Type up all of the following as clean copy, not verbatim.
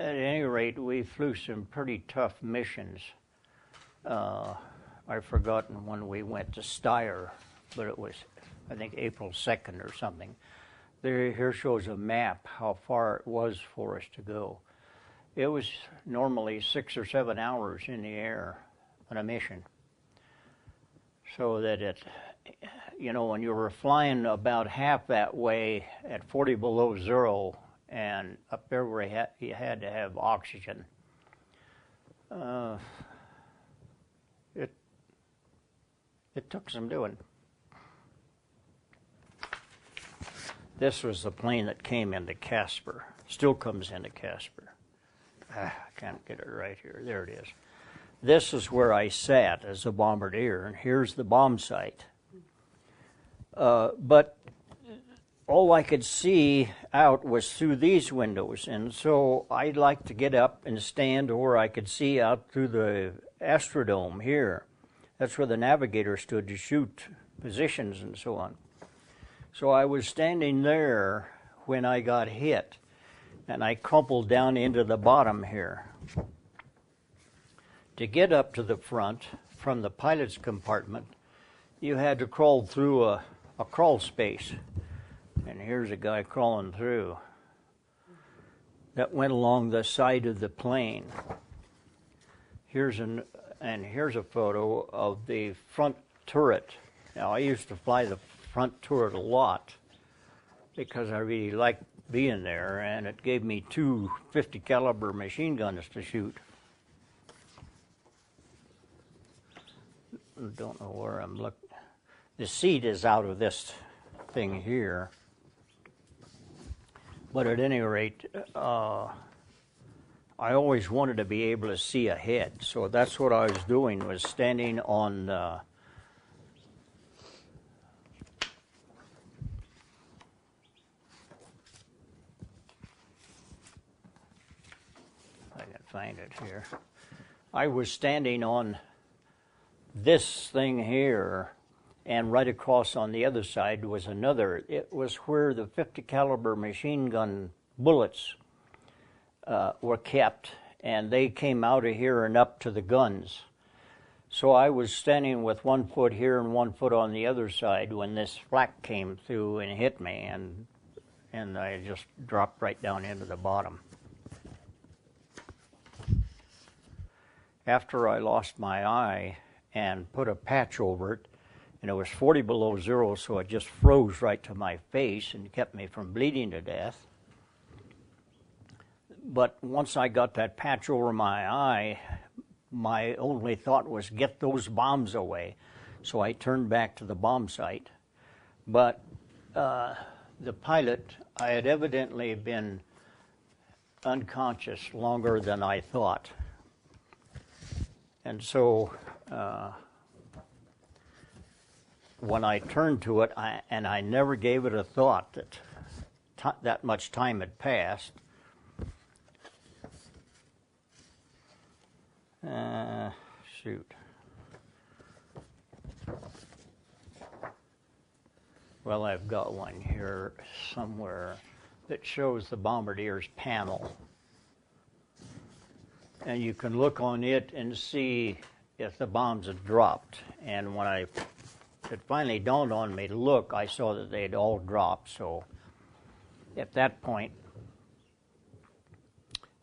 at any rate, we flew some pretty tough missions. I've forgotten when we went to Steyr, but it was, I think, April 2nd or something. Here shows a map how far it was for us to go. It was normally 6 or 7 hours in the air on a mission. So that it, you know, when you were flying about half that way at 40 below zero and up there where you had to have oxygen, it took some doing. This was the plane that came into Casper, still comes into Casper. I can't get it right here. There it is. This is where I sat as a bombardier, and here's the bomb site. But all I could see out was through these windows, and so I'd like to get up and stand where I could see out through the Astrodome here. That's where the navigator stood to shoot positions and so on. So I was standing there when I got hit, and I crumpled down into the bottom here. To get up to the front from the pilot's compartment, you had to crawl through a crawl space. And here's a guy crawling through. That went along the side of the plane. Here's a photo of the front turret. Now, I used to fly the front turret a lot because I really liked being there, and it gave me 2 50 caliber machine guns to shoot. Don't know where I'm looking. The seat is out of this thing here. But at any rate, I always wanted to be able to see ahead. So that's what I was doing, was standing on I can find it here. I was standing on this thing here, and right across on the other side was another. It was where the 50 caliber machine gun bullets were kept, and they came out of here and up to the guns. So I was standing with 1 foot here and 1 foot on the other side when this flak came through and hit me, and I just dropped right down into the bottom. After I lost my eye and put a patch over it, and it was 40 below zero, so it just froze right to my face and kept me from bleeding to death. But once I got that patch over my eye, my only thought was get those bombs away. So I turned back to the bomb site. But the pilot, I had evidently been unconscious longer than I thought. And so when I turned to it, and I never gave it a thought that that much time had passed. Shoot. Well, I've got one here somewhere that shows the bombardier's panel. And you can look on it and see if the bombs had dropped. And when it finally dawned on me to look, I saw that they had all dropped. So at that point,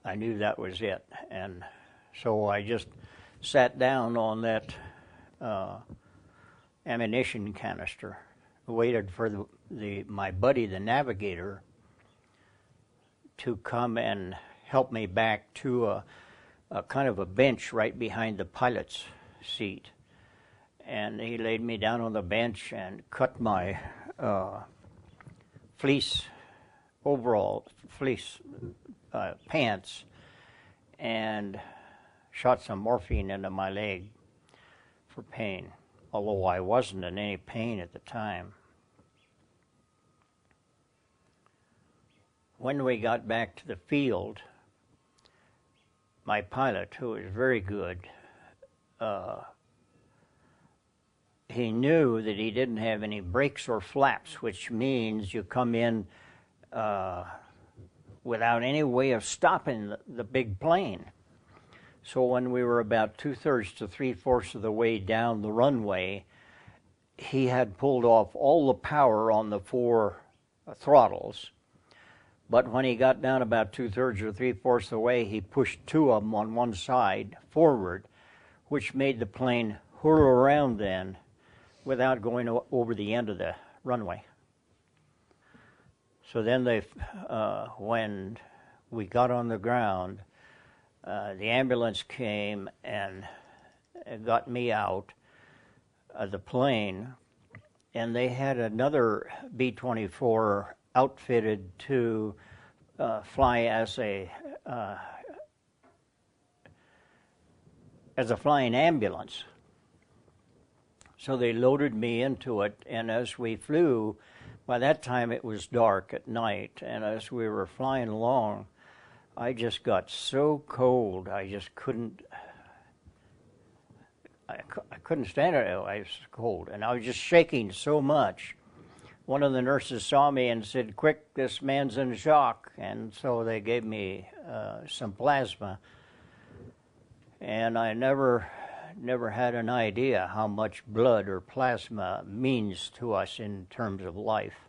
I knew that was it. And so I just sat down on that ammunition canister, waited for my buddy, the navigator, to come and help me back to a kind of a bench right behind the pilot's seat. And he laid me down on the bench and cut my fleece pants and shot some morphine into my leg for pain, although I wasn't in any pain at the time. When we got back to the field, my pilot, who was very good, he knew that he didn't have any brakes or flaps, which means you come in without any way of stopping the big plane. So when we were about 2/3 to 3/4 of the way down the runway, he had pulled off all the power on the 4 throttles. But when he got down about 2/3 or 3/4 of the way, he pushed 2 of them on one side forward, which made the plane whirl around then without going over the end of the runway. So then when we got on the ground, the ambulance came and got me out of the plane, and they had another B-24 outfitted to fly as a flying ambulance. So they loaded me into it, and as we flew, by that time it was dark at night, and as we were flying along, I just got so cold, I just couldn't stand it. I was cold, and I was just shaking so much. One of the nurses saw me and said, "Quick, this man's in shock," and so they gave me some plasma, and I never had an idea how much blood or plasma means to us in terms of life,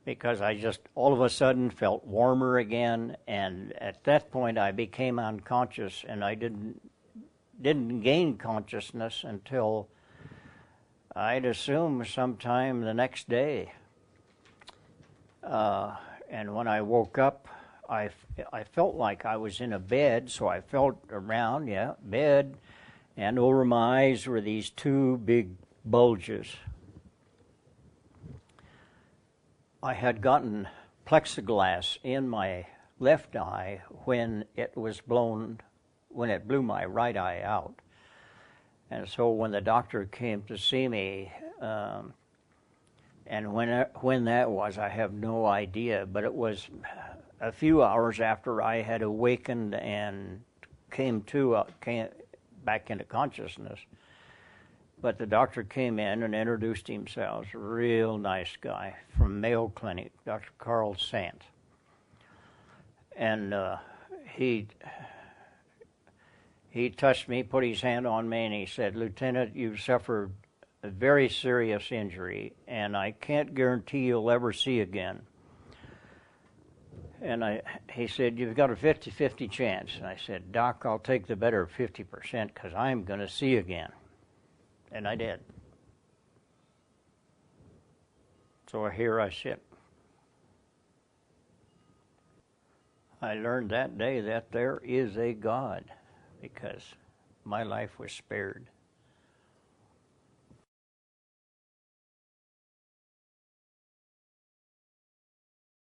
because I just all of a sudden felt warmer again, and at that point I became unconscious, and I didn't gain consciousness until I'd assume sometime the next day. And when I woke up, I felt like I was in a bed, so I felt around, bed, and over my eyes were these 2 big bulges. I had gotten plexiglass in my left eye when it blew my right eye out. And so when the doctor came to see me, and when that was, I have no idea, but it was a few hours after I had awakened and came back into consciousness. But the doctor came in and introduced himself, a real nice guy from Mayo Clinic, Dr. Carl Sant. And he touched me, put his hand on me, and he said, "Lieutenant, you've suffered a very serious injury, and I can't guarantee you'll ever see again." And he said, "You've got a 50-50 chance." And I said, "Doc, I'll take the better 50% because I'm going to see again." And I did. So here I sit. I learned that day that there is a God, because my life was spared.